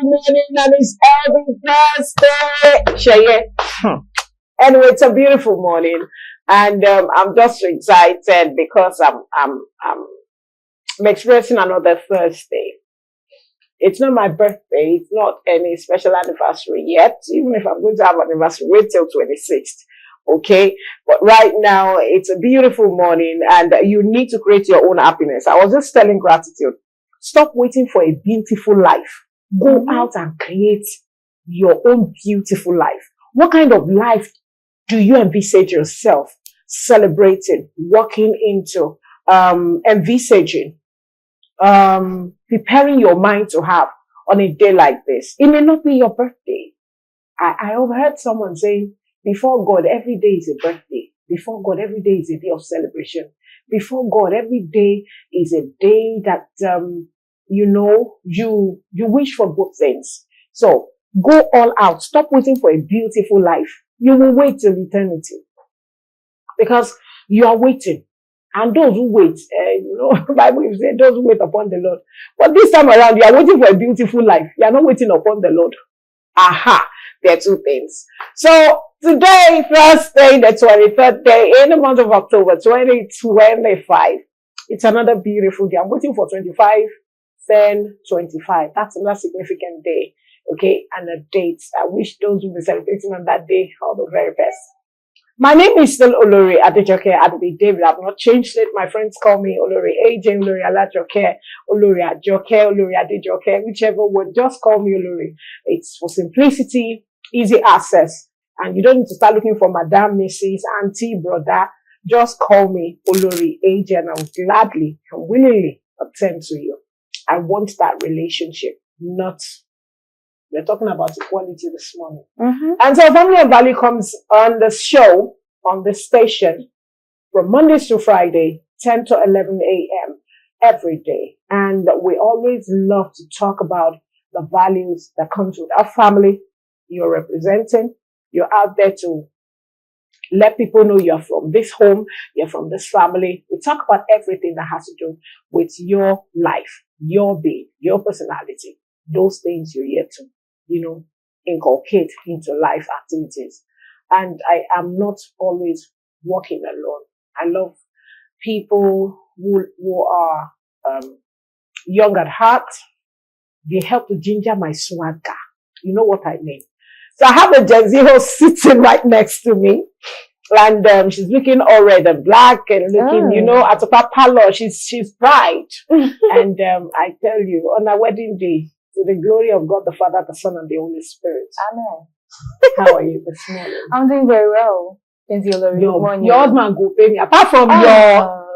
morning and it's every Thursday. Shaye. Anyway, it's a beautiful morning, and I'm just excited because I'm experiencing another Thursday. It's not my birthday. It's not any special anniversary yet. Even if I'm going to have an anniversary, wait till 26th. Okay. But right now, it's a beautiful morning and you need to create your own happiness. I was just telling Gratitude, stop waiting for a beautiful life. Go out and create your own beautiful life. What kind of life do you envisage yourself celebrating, walking into, envisaging? Preparing your mind to have on a day like this. It may not be your birthday. I overheard someone saying, before God, every day is a birthday. Before God, every day is a day of celebration. Before God, every day is a day that, you wish for good things. So go all out. Stop waiting for a beautiful life. You will wait till eternity because you are waiting. And those who wait, the Bible says those who wait upon the Lord. But this time around, you are waiting for a beautiful life. You are not waiting upon the Lord. Aha! There are two things. So today, Thursday, the 23rd day in the month of October, 2025. It's another beautiful day. I'm waiting for 25, 10, 25. That's another significant day. Okay, and a date. I wish those who be celebrating on that day all the very best. My name is still Olori Adejoke Adebi David. I've not changed it. My friends call me Olori AJ, Olori Alajoke, Olori Ajoke, Olori Adejoke, whichever word. Just call me Olori. It's for simplicity, easy access, and you don't need to start looking for Madam, Mrs., Auntie, Brother. Just call me Olori AJ, and I'll gladly and willingly attend to you. I want that relationship, not. We're talking about equality this morning. And so Family of Value comes on the show, on the station, from Mondays to Friday, 10 to 11 a.m. every day. And we always love to talk about the values that comes with our family you're representing. You're out there to let people know you're from this home, you're from this family. We talk about everything that has to do with your life, your being, your personality, those things you're here to inculcate into life activities. And I am not always walking alone. I love people who are young at heart. They help to ginger my swagger. You know what I mean? So I have a Gen Z host sitting right next to me. And she's looking all red and black and looking, at a papa, she's bright. And I tell you, on our wedding day, to the glory of God, the Father, the Son, and the Holy Spirit. Amen. How are you this morning? I'm doing very well. Your husband go pay me. Apart from your,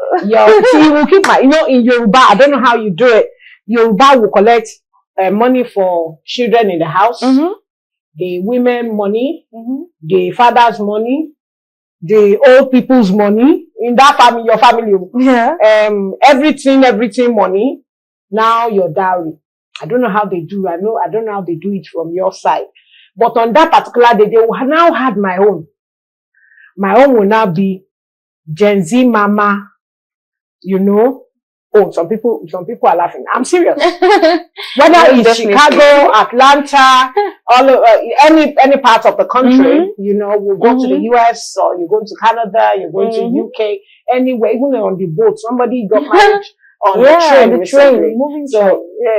see, you will keep my, in Yoruba, I don't know how you do it. Yoruba will collect money for children in the house, the women money, the father's money, the old people's money, in that family, your family, everything money. Now your dowry. I don't know how they do. I don't know how they do it from your side. But on that particular day, they will now have my own. My own will now be Gen Z mama, Oh, some people are laughing. I'm serious. Whether it's Chicago, Atlanta, all any part of the country, we'll go to the US or you're going to Canada, you're going to UK, anywhere, even on the boat. Somebody got married on the train,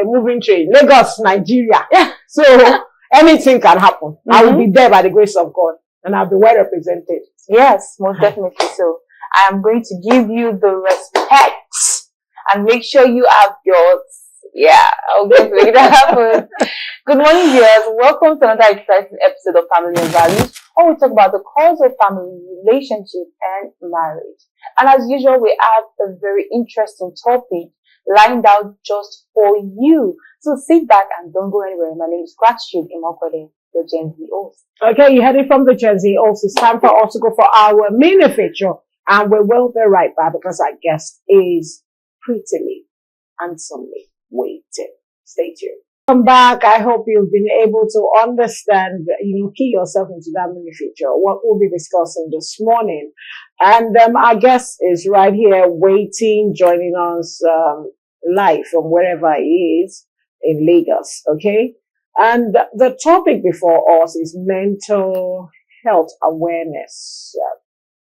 moving train, Lagos, Nigeria. Yeah. So anything can happen. I will be there by the grace of God, and I'll be well represented. Yes, most definitely so. I am going to give you the respect and make sure you have yours. Yeah, I'm going to make that happen. Good morning, viewers. Welcome to another exciting episode of Family and Values, where we talk about the cause of family, relationship, and marriage. And as usual, we have a very interesting topic lined out just for you. So sit back and don't go anywhere. My name is Gratitude Imokode, the Gen Z host. Okay, you heard it from the Gen Z host. It's time for us to go for our mini feature. And we will be right back because our guest is prettily, handsomely waiting. Stay tuned. Welcome back. I hope you've been able to understand, key yourself into that mini feature, what we'll be discussing this morning. And our guest is right here waiting, joining us live from wherever he is in Lagos. Okay. And the topic before us is mental health awareness.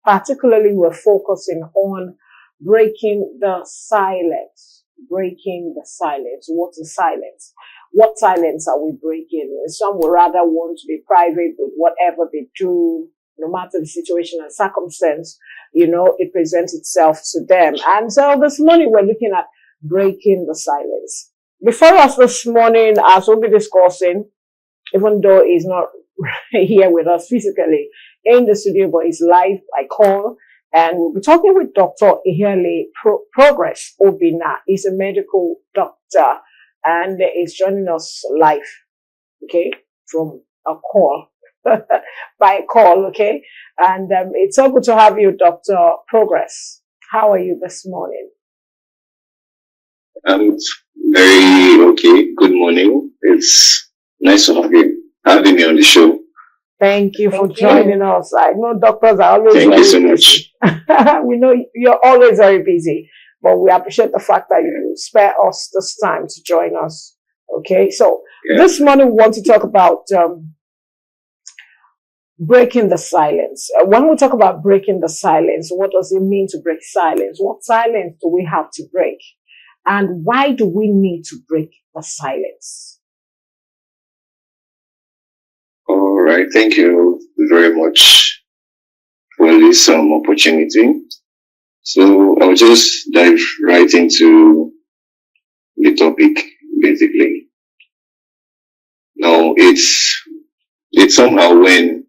Particularly, we're focusing on breaking the silence. Breaking the silence. What is silence? What silence are we breaking? Some would rather want to be private with whatever they do, no matter the situation and circumstance, it presents itself to them. And so this morning we're looking at breaking the silence. Before us this morning, as we'll be discussing, even though he's not here with us physically in the studio, but he's live by call. And we'll be talking with Dr. Ihele Progress Obina. He's a medical doctor and is joining us live, okay, from a call, by call, okay. And it's so good to have you, Dr. Progress. How are you this morning? I'm very okay. Good morning. It's nice to have you having me on the show. Thank you for joining us. I know doctors are always Thank you so much. We know you're always very busy, but we appreciate the fact that you spare us this time to join us. Okay, so this morning we want to talk about breaking the silence. When we talk about breaking the silence, what does it mean to break silence? What silence do we have to break? And why do we need to break the silence? All right. Thank you very much for this opportunity. So I'll just dive right into the topic, basically. Now, it's somehow when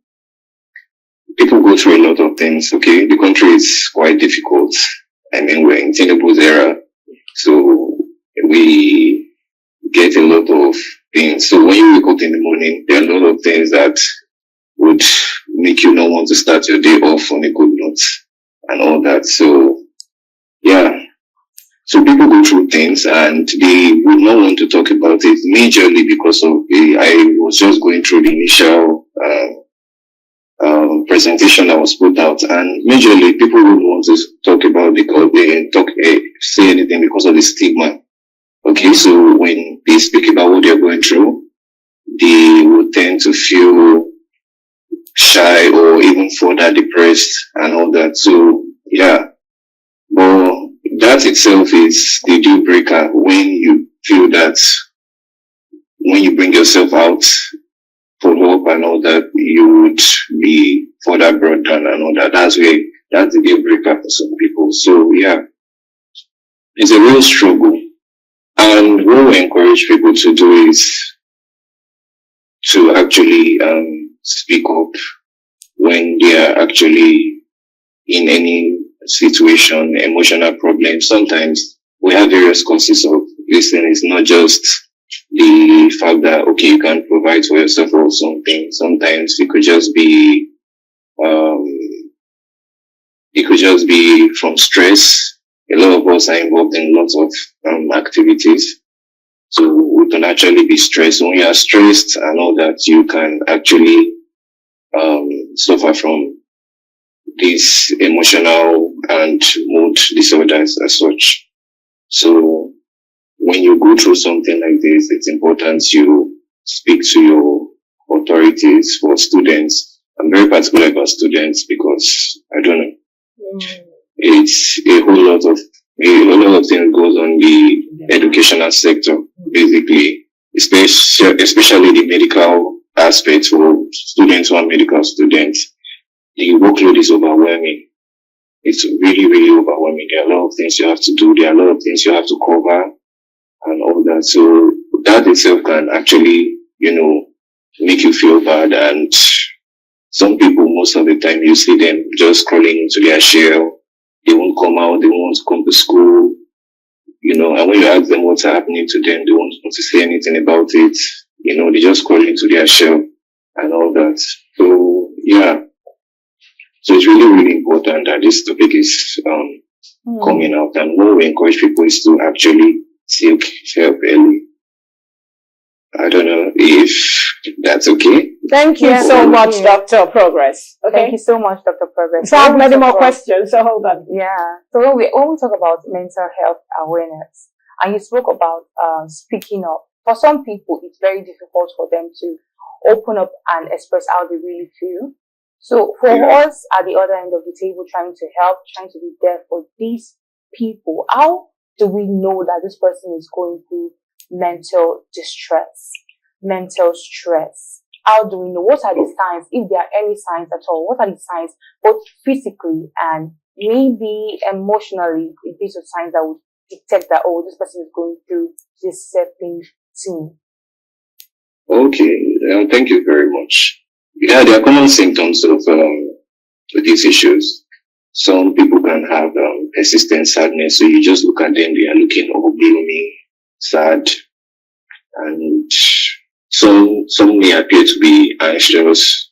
people go through a lot of things, okay? The country is quite difficult. I mean, we're in Tinubu's era, so we get a lot of things. So when you wake up in the morning, there are a lot of things that would make you not want to start your day off on a good note and all that. So, yeah. So people go through things and they would not want to talk about it majorly because of I was just going through the initial presentation that was put out, and majorly people wouldn't want to talk about because they say anything because of the stigma. Okay, so when they speak about what they're going through, they would tend to feel shy or even further depressed and all that. So yeah, but that itself is the deal breaker when you feel that when you bring yourself out for help and all that, you would be further brought down and all that. That's the deal breaker for some people. So yeah, it's a real struggle. And what we encourage people to do is to actually speak up when they are actually in any situation, emotional problems. Sometimes we have various causes of this thing. It's not just the fact that, okay, you can provide for yourself or something. Sometimes it could just be from stress. A lot of us are involved in lots of activities. So we can actually be stressed. When you are stressed and all that, you can actually suffer from these emotional and mood disorders as such. So when you go through something like this, it's important you speak to your authorities. For students, I'm very particular about students because I don't know. It's a whole lot of things goes on the educational sector, basically, especially the medical aspect for students who are medical students. The workload is overwhelming. It's really, really overwhelming. There are a lot of things you have to do. There are a lot of things you have to cover and all that. So that itself can actually, make you feel bad. And some people, most of the time, you see them just crawling into their shell. They won't come out. They won't want to come to school. And when you ask them what's happening to them, they won't want to say anything about it. They just crawl into their shell and all that. So, yeah. So it's really, really important that this topic is coming out. And what we encourage people is to actually seek help early. I don't know if that's okay. Thank you so much, Dr. Progress. Okay. Thank you so much, Dr. Progress. So I have many more questions, so hold on. Yeah. So when we talk about mental health awareness, and you spoke about speaking up, for some people, it's very difficult for them to open up and express how they really feel. So for us at the other end of the table, trying to help, trying to be there for these people, how do we know that this person is going through mental distress, mental stress? How do we know? What are the signs, if there are any signs at all? What are the signs, both physically and maybe emotionally, if these are signs that would detect that, oh, this person is going through this certain thing? Okay, thank you very much. Yeah, there are common symptoms of these issues. Some people can have persistent sadness, so you just look at them, they are looking all gloomy, sad, and some may appear to be anxious.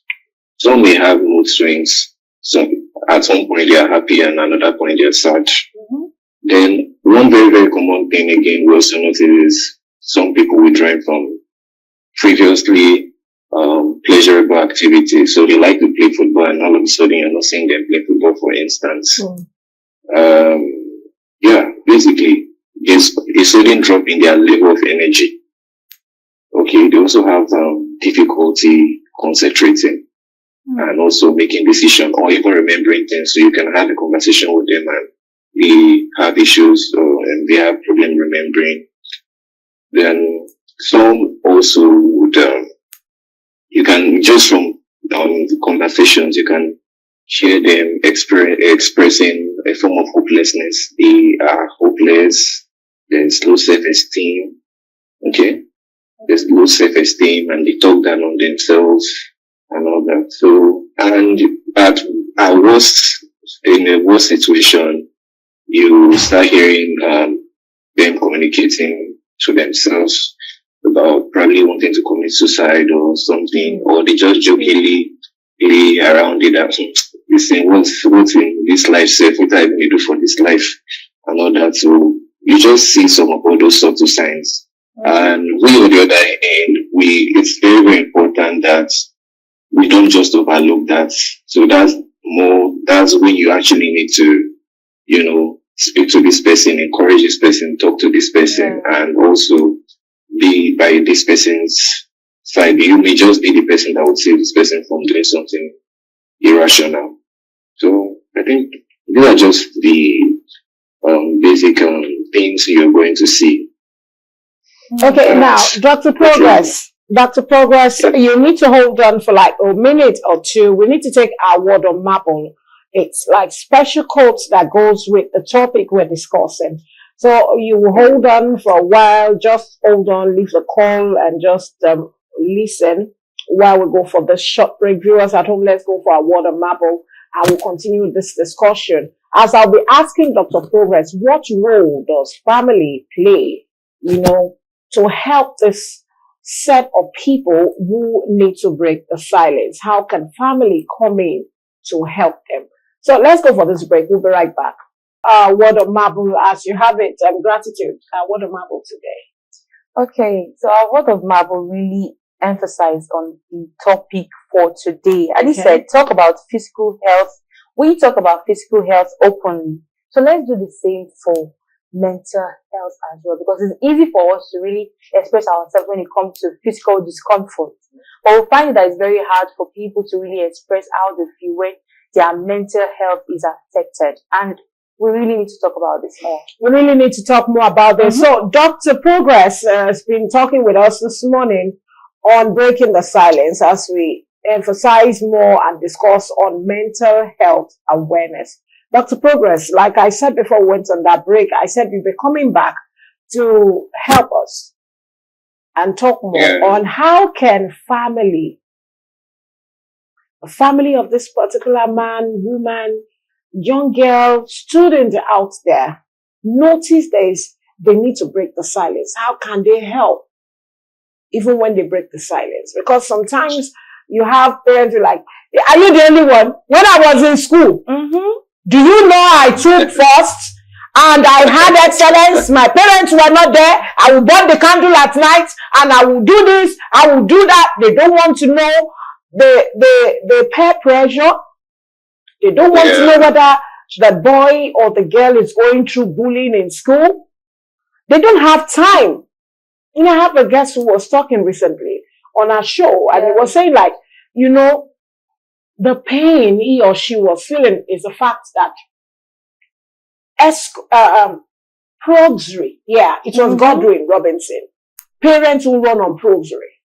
Some may have mood swings. Some at some point they are happy and another point they are sad. Mm-hmm. Then one very, very common thing again we also notice is some people withdrawing from previously pleasurable activities. So they like to play football and all of a sudden you're not seeing them play football, for instance. Yeah, basically there's a sudden drop in their level of energy. Okay, they also have difficulty concentrating and also making decisions or even remembering things. So you can have a conversation with them and they have issues and they have problem remembering. Then some also would, you can just from conversations, you can hear them expressing a form of hopelessness. They are hopeless. There's low self-esteem. Okay. There's low self-esteem and they talk down on themselves and all that. So, and in a worst situation, you start hearing them communicating to themselves about probably wanting to commit suicide or something, or they just jokingly play around it that this thing, what's in this life, self, what I even do for this life and all that. So you just see some of all those sorts of signs. And we on the other end, it's very, very important that we don't just overlook that. So that's when you actually need to, speak to this person, encourage this person, talk to this person, and also be by this person's side. You may just be the person that would save this person from doing something irrational. So I think these are just the basic things you're going to see. Okay, now, Dr. Progress, you need to hold on for like a minute or two. We need to take our word on marble. It's like special quotes that goes with the topic we're discussing. So you hold on for a while, just hold on, leave the call and just listen while we go for the short break. Viewers at home, let's go for our word on marble and we'll continue this discussion. As I'll be asking Dr. Progress, what role does family play, to help this set of people who need to break the silence? How can family come in to help them? So let's go for this break. We'll be right back. Word of marble, as you have it, gratitude. Word of marble today. Okay, so our word of marble really emphasized on the topic for today. As you said, talk about physical health. We talk about physical health openly. So let's do the same for mental health as well, because it's easy for us to really express ourselves when it comes to physical discomfort. But we find that it's very hard for people to really express how they feel when their mental health is affected. And we really need to talk about this more. We really need to talk more about this. So Dr. Progress has been talking with us this morning on breaking the silence as we emphasize more and discuss on mental health awareness. Dr. Progress, like I said before we went on that break, I said you'll be coming back to help us and talk more on how can a family of this particular man, woman, young girl, student out there, notice they need to break the silence. How can they help even when they break the silence? Because sometimes you have parents who are like, are you the only one? When I was in school, do you know I took first and I had excellence? My parents were not there. I will burn the candle at night and I will do this, I will do that. They don't want to know the peer pressure. They don't want to know whether the boy or the girl is going through bullying in school. They don't have time You know, I have a guest who was talking recently on our show, and he was saying, like, you know, the pain he or she was feeling is the fact that Proxry, yeah, it was Godwin Robinson. Parents who run on Proxry.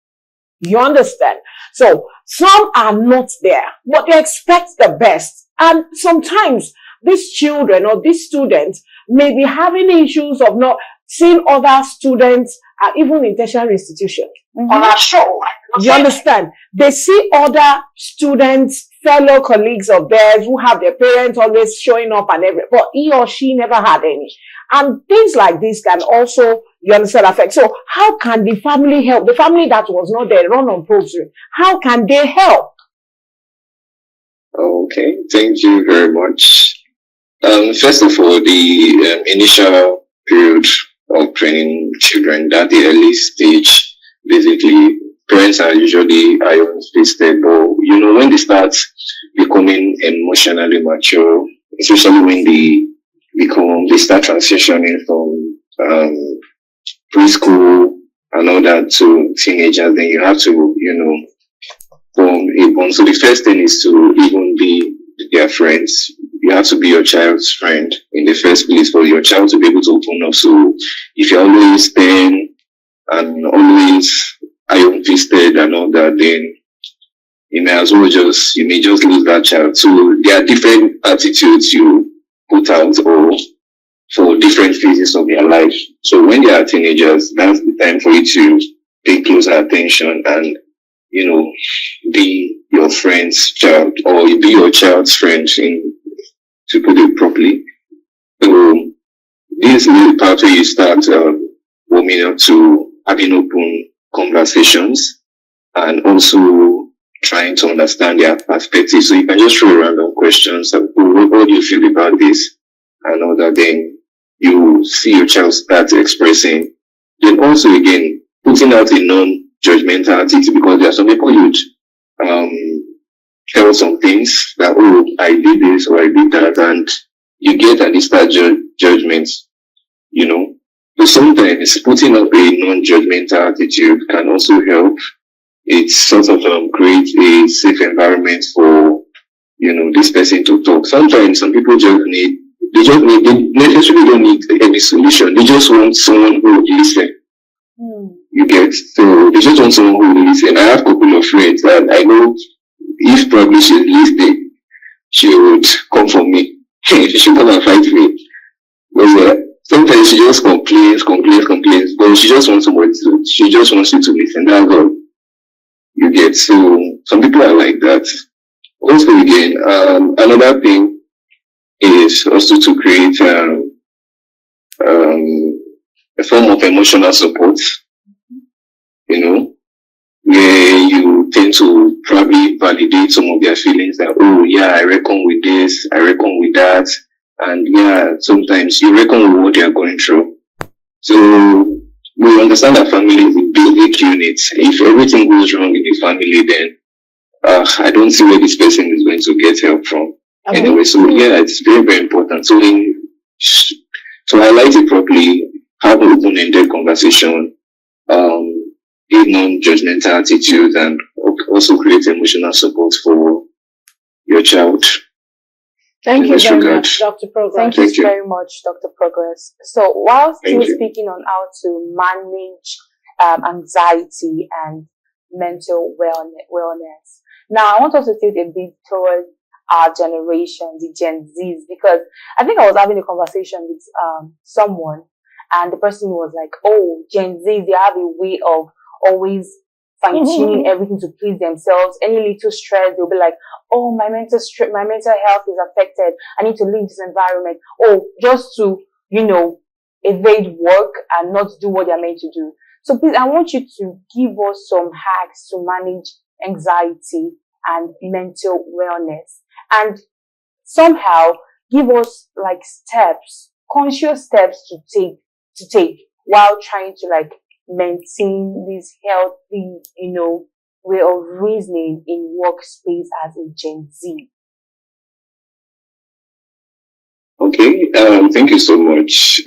You understand? So some are not there, but they expect the best. And sometimes these children or these students may be having issues of not seeing other students, even in tertiary institutions. On our show, you understand? They see other students, fellow colleagues of theirs who have their parents always showing up and everything, but he or she never had any. And things like this can also, you understand, affect. So how can the family help? The family that was not there, run on Proxry, how can they help? Okay, thank you very much. First of all, the initial period of training children, that the early stage, basically, parents are usually iron-fisted, but you know, when they start becoming emotionally mature, especially when they start transitioning from preschool and all that to teenagers, then you have to, you know, form a bond. So the first thing is to even be their friends. You have to be your child's friend in the first place for your child to be able to open up. So if you're always stern and always iron-fisted and all that, then you may as well you may just lose that child. So there are different attitudes you put out or for different phases of their life. So when they are teenagers, that's the time for you to pay closer attention and, you know, be your friend's child or be your child's friend, to put it properly. So this is the part where you start warming up to having open conversations and also trying to understand their perspective. So you can just throw random questions like, what do you feel about this? And all that. Then you see your child start expressing. Then also again, putting out a non-judgmental attitude, because there are some people who tell some things that, oh, I did this or I did that, and you get and they start judgments, you know. So sometimes putting up a non-judgmental attitude can also help. It sort of creates a safe environment for, you know, this person to talk. Sometimes some people they necessarily don't need any solution. They just want someone who will listen. You get? So they just want someone who will listen. I have a couple of friends that I know if probably she's listening, she would come for me. She should come and fight me. Because sometimes she just complains, but she just wants she just wants you to listen. That's all. You get? So some people are like that. Also again, another thing is also to create a form of emotional support, you know, where you tend to probably validate some of their feelings that, oh yeah, I reckon with this, I reckon with that, and yeah, sometimes you reckon with what they are going through. So we understand that family is a basic unit. If everything goes wrong in the family, then I don't see where this person is going to get help from. Anyway, so yeah, it's very, very important. So to highlight it properly, have an open-ended conversation, a non-judgmental attitude, and also create emotional support for your child. Thank you very much, Dr. Progress. Thank you very much, Dr. Progress. So while still speaking on how to manage anxiety and mental wellness, now I want us to take a bit towards our generation, the Gen Zs, because I think I was having a conversation with someone, and the person was like, oh, Gen Zs, they have a way of always fine-tuning everything to please themselves. Any little stress, they'll be like, oh, my mental health is affected. I need to leave this environment. Oh, just to, you know, evade work and not do what they're meant to do. So please, I want you to give us some hacks to manage anxiety and mental wellness. And somehow give us like conscious steps to take while trying to like maintain this healthy, you know, way of reasoning in workspace as a Gen Z. Okay, thank you so much.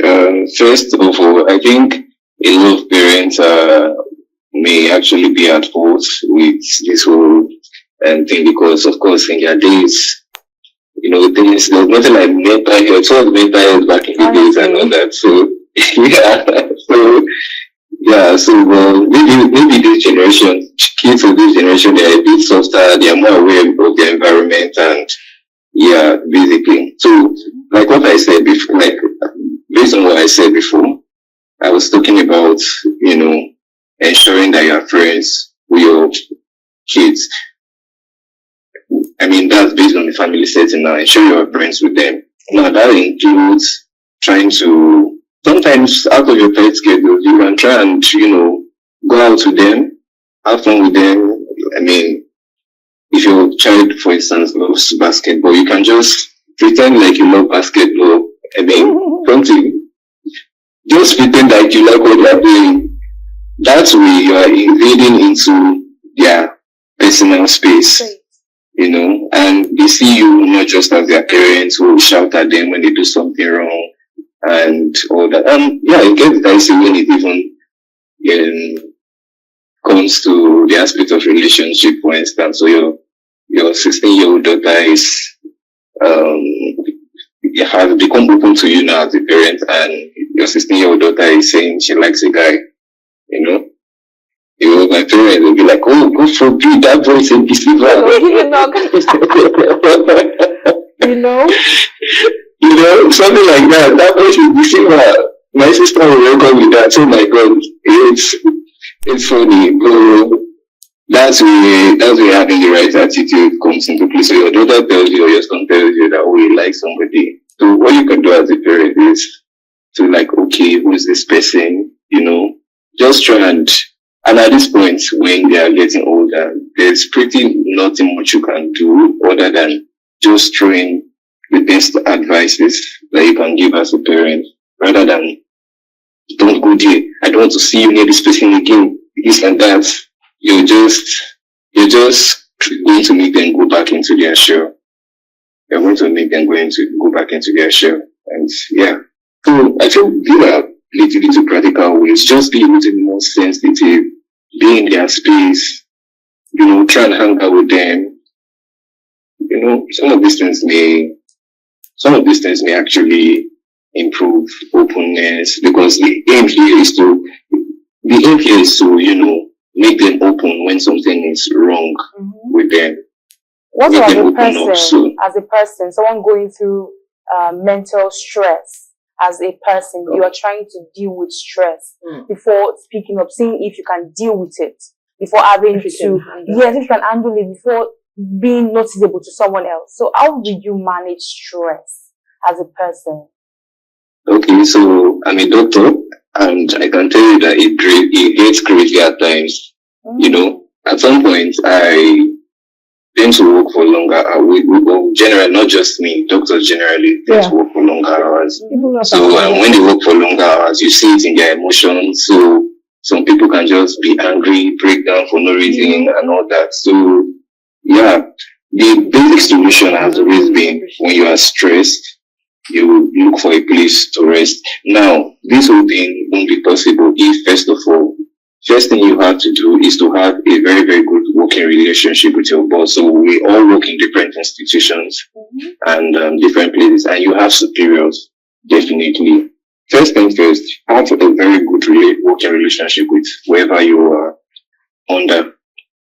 First of all, I think a lot of parents may actually be at fault with this whole thing because, of course, in their days, there's nothing like mental health. So mental health back in the days and all that. So maybe this generation, kids of this generation, they're a bit softer. They are more aware of their environment and basically. So like what I said before, like based on what I said before, I was talking about ensuring that you are friends with your kids. I mean, that's based on the family setting now. Ensure you are friends with them. Now, that includes trying to, sometimes out of your tight schedule, you can try and, go out with them, have fun with them. I mean, if your child, for instance, loves basketball, you can just pretend like you love basketball. I mean, something. Just pretend like you like what they're doing. That way, you are invading into their personal space. And they see you not just as their parents who shout at them when they do something wrong and all that. It gets dicey when it even comes to the aspect of relationship, for instance. So your 16-year-old daughter has become open to you now as a parent, and your 16-year-old daughter is saying she likes a guy, my parents will be like, oh, God forbid, that boy is a deceiver. Something like that. That boy is a deceiver. My sister will welcome with that. Oh my God, it's funny. But that's where having the right attitude comes into play. So your daughter tells you, or your son tells you that, oh, you like somebody. So what you can do as a parent is to like, okay, who is this person? Just try and at this point, when they are getting older, there's pretty nothing much you can do other than just throwing the best advices that you can give as a parent, rather than don't go there. I don't want to see you near this person again. This and that. You're just going to make them go back into their shell. You're going to make them go back into their shell. And so I feel these are little practical ways. Just be a little more sensitive. Be in their space, try and hang out with them. Some of these things may actually improve openness, because the aim here is to make them open when something is wrong with them. What as a person, someone going through mental stress? As a person, you are trying to deal with stress before speaking up, seeing if you can deal with it before having if you can handle it before being noticeable to someone else. So how will you manage stress as a person? Okay, so I'm a doctor, and I can tell you that it gets crazy at times. At some point I tend to work for longer hours. Generally, not just me, doctors generally tend to work for longer hours. So when they work for longer hours, you see it in their emotions. So some people can just be angry, break down for no reason and all that. So the basic solution has always been, when you are stressed, you look for a place to rest. Now, this whole thing won't be possible if, first thing you have to do is to have a very, very good working relationship with your boss. So we all work in different institutions and different places, and you have superiors, definitely. First thing first, have a very good working relationship with whoever you are under,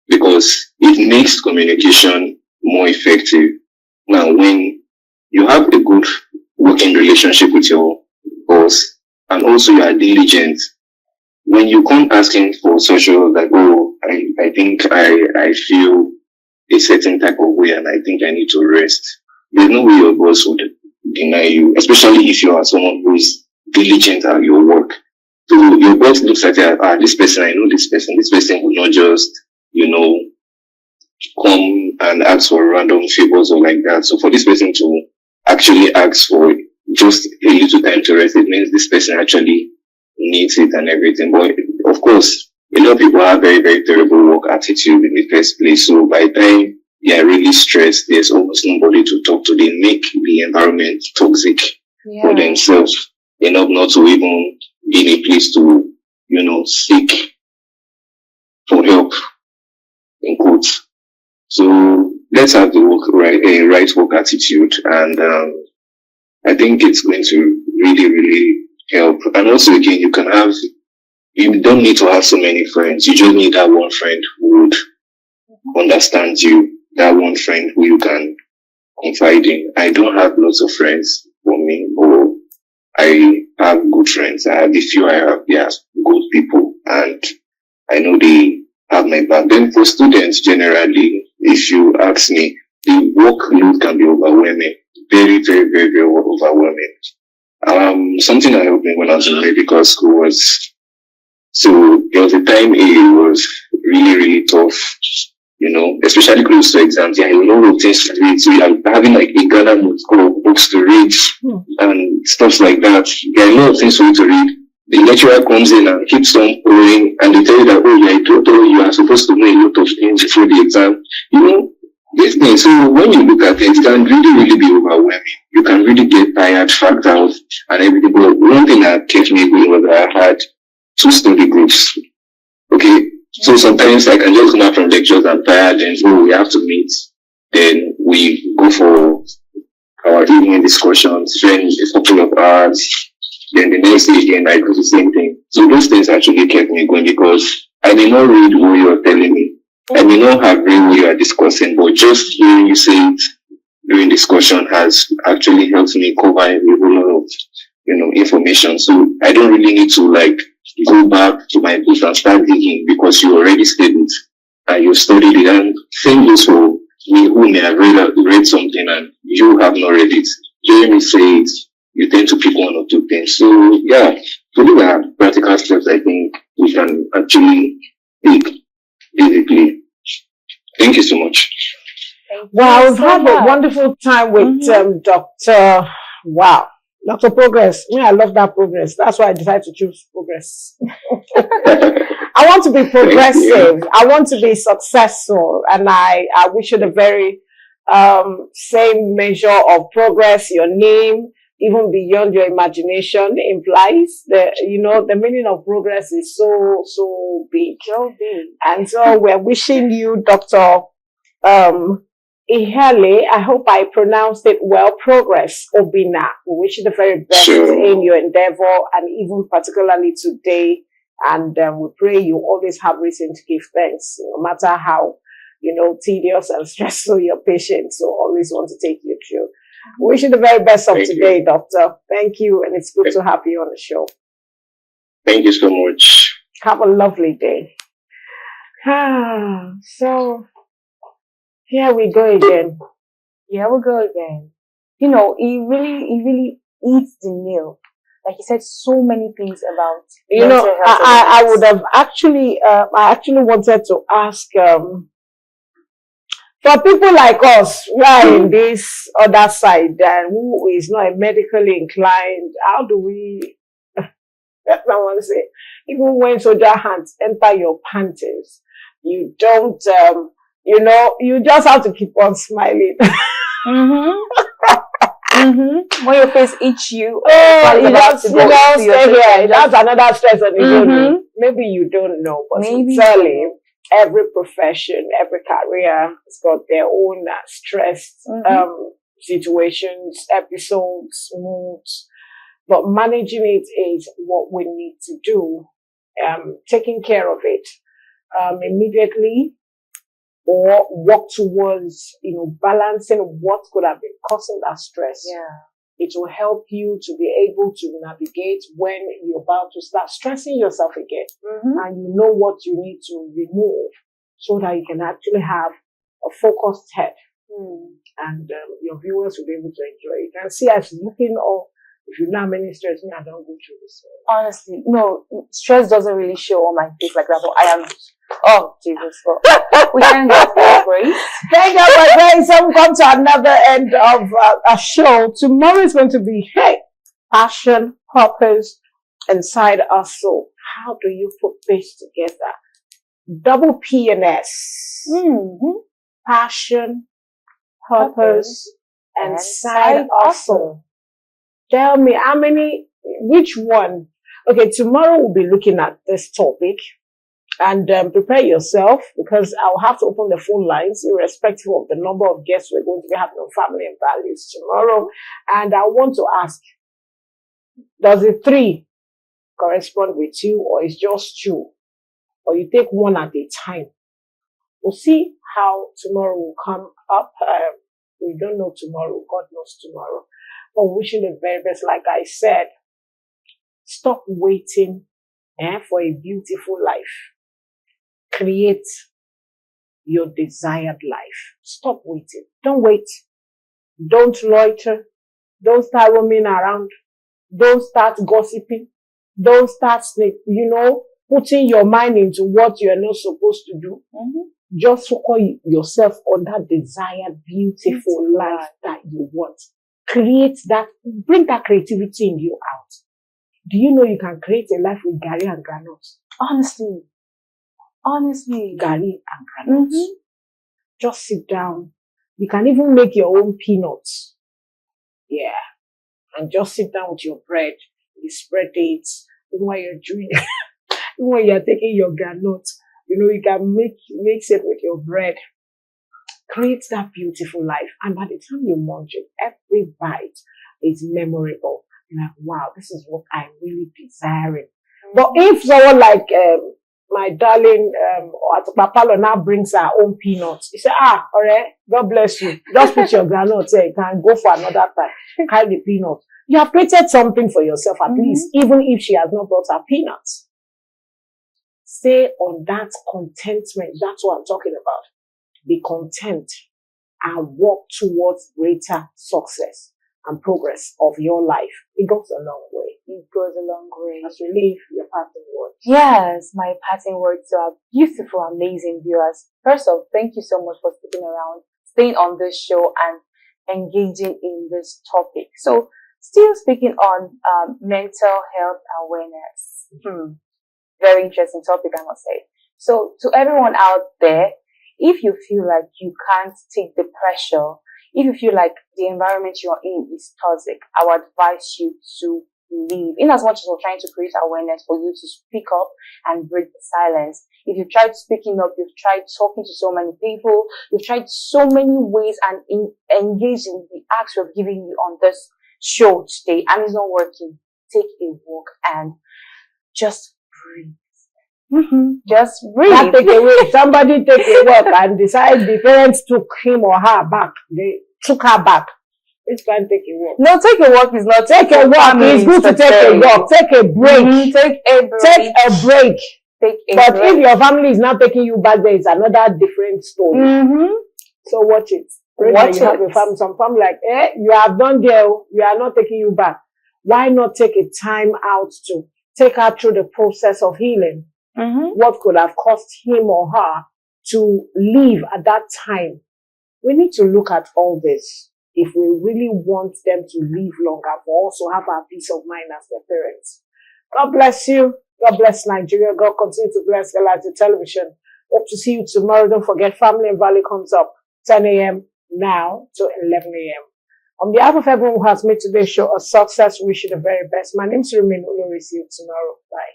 because it makes communication more effective. Now, when you have a good working relationship with your boss, and also you are diligent, when you come asking for social, like, oh, I think I feel a certain type of way and I think I need to rest, there's no way your boss would deny you, especially if you are someone who is diligent at your work. So your boss looks at you, this person, I know this person will not just, come and ask for random favors or like that. So for this person to actually ask for just a little time to rest, it means this person actually needs it and everything. But of course, a lot of people have very, very terrible work attitude in the first place. So by the time they are really stressed, there's almost nobody to talk to. They make the environment toxic for themselves, enough not to even be in a place to, seek for help, in quotes. So let's have the right work attitude, and I think it's going to really, really help. And also, again, you don't need to have so many friends. You just need that one friend who would understand you, that one friend who you can confide in. I don't have lots of friends for me, but I have good friends. I have the few I have, they are good people, and I know they have my back. Then for students generally, if you ask me, the workload can be overwhelming. Very, very, very, very overwhelming. Something that helped me when I was in medical school was, so there was a time it was really, really tough, especially close to exams. Yeah, a lot of things to read. So you're having like a Ghana of books to read and stuff like that. There are a lot of things for you to read. The lecturer comes in and keeps on pouring, and they tell you that, oh, you're a doctor, you are supposed to know a lot of things before the exam. This thing. So when you look at it, it can really, really be overwhelming. You can really get tired, fagged out, and everything. But one thing that kept me going was that I had 2 study groups. Okay. So sometimes I can just come out from lectures and tired and so we have to meet. Then we go for our evening discussions, spend a couple of hours. Then the next day again, I do the same thing. So those things actually kept me going because I may not read what you're telling me. I may not have read what you are discussing, but just hearing you say it during discussion has actually helped me cover a whole lot of, information. So I don't really need to go back to my books and start digging because you already studied it and you studied it. And same goes for me who may have read something and you have not read it. Hearing me say it, you tend to pick 1 or 2 things. So yeah, to do that practical steps, I think we can actually take basically. Thank you so much. Wow, we've had a wonderful time with Dr. Dr. Progress. I love that progress. That's why I decided to choose progress. I want to be progressive. I want to be successful. And I wish you the very same measure of progress. Your name, even beyond your imagination, implies the meaning of progress is so big. So big. And so we're wishing you, Dr. Ihale, I hope I pronounced it well, Progress Obina. We wish you the very best in your endeavor and even particularly today. And we pray you always have reason to give thanks, no matter how, tedious and stressful your patients. So always want to take you through. We wish you the very best of today, Doctor. Thank you. And it's good to have you on the show. Thank you so much. Have a lovely day. So here we go again. Here we go again. He really eats the meal. Like he said so many things about mental health. I would have actually, I actually wanted to ask, for people like us who are in this other side and who is not medically inclined, how do we, I want to say, even when soldier hands enter your panties, you don't, you just have to keep on smiling. When your face itch you. Oh, you just, stay here. That's another stress on its own. Maybe you don't know, but sincerely, every profession, every career has got their own stress situations, episodes, moods. But managing it is what we need to do. Taking care of it immediately, or work towards, balancing what could have been causing that stress. Yeah. It will help you to be able to navigate when you're about to start stressing yourself again. And you know what you need to remove so that you can actually have a focused head. And your viewers will be able to enjoy it. And see, as looking up, if you know many stress, I don't go through this. Honestly, no, stress doesn't really show on my face like that, but I am. Oh, Jesus. We thank God for your grace. Thank God for grace. So we come to another end of a show. Tomorrow is going to be, passion, purpose, inside our soul. How do you put this together? Double P and S. Passion, purpose, and side hustle. Tell me which one Okay, tomorrow we'll be looking at this topic. And prepare yourself, because I'll have to open the phone lines irrespective of the number of guests we're going to be having on Family and Values tomorrow. And I want to ask, does the 3 correspond with you, or is just 2? Or you take one at a time? We'll see how tomorrow will come up. We don't know tomorrow. God knows tomorrow. But wishing the very best. Like I said, stop waiting for a beautiful life. Create your desired life. Stop waiting. Don't wait. Don't loiter. Don't start roaming around. Don't start gossiping. Don't start, putting your mind into what you're not supposed to do. Just focus yourself on that desired, beautiful life that you want. Create that, bring that creativity in you out. Do you know you can create a life with Gary and granules? Honestly, Gary and granules. Just sit down. You can even make your own peanuts. Yeah. And just sit down with your bread. You spread it. Even when you're doing it, even when you're taking your granules, you can mix it with your bread. Create that beautiful life. And by the time you munch it, every bite is memorable. You're like, wow, this is what I'm really desiring. But if someone like my darling Papalo now brings her own peanuts, you say, alright, God bless you. Just put your granules there. You can go for another time. Carry the peanuts. You have created something for yourself at least, even if she has not brought her peanuts. Stay on that contentment. That's what I'm talking about. Be content and walk towards greater success and progress of your life. It goes a long way. It goes a long way. As we leave, your parting words. Yes, my parting words to our beautiful, amazing viewers. First off, thank you so much for sticking around, staying on this show and engaging in this topic. So, still speaking on mental health awareness. Very interesting topic, I must say. So, to everyone out there, if you feel like you can't take the pressure, if you feel like the environment you're in is toxic, I would advise you to leave. In as much as we're trying to create awareness for you to speak up and break the silence. If you've tried speaking up, you've tried talking to so many people, you've tried so many ways and engaged in the acts we've given you on this show today, and it's not working, take a walk and just breathe. Just breathe. That take away. Somebody take a walk and decide the parents took him or her back. They took her back. Which can take a walk? No, take a walk is not. Take a walk. It's good to take a walk. Take a break. Take a break. Take a break. Take a but break. If your family is not taking you back, there is another different story. So watch it. Watch you have a family, some family like, you have done there. We are not taking you back. Why not take a time out to take her through the process of healing? What could have cost him or her to leave at that time? We need to look at all this if we really want them to live longer, but also have our peace of mind as their parents. God bless you. God bless Nigeria. God continue to bless Galaxy Television. Hope to see you tomorrow. Don't forget, Family and Value comes up 10 a.m. now to 11 a.m. On behalf of everyone who has made today's show a success, wish you the very best. My name is Rumin Olori. See you tomorrow. Bye.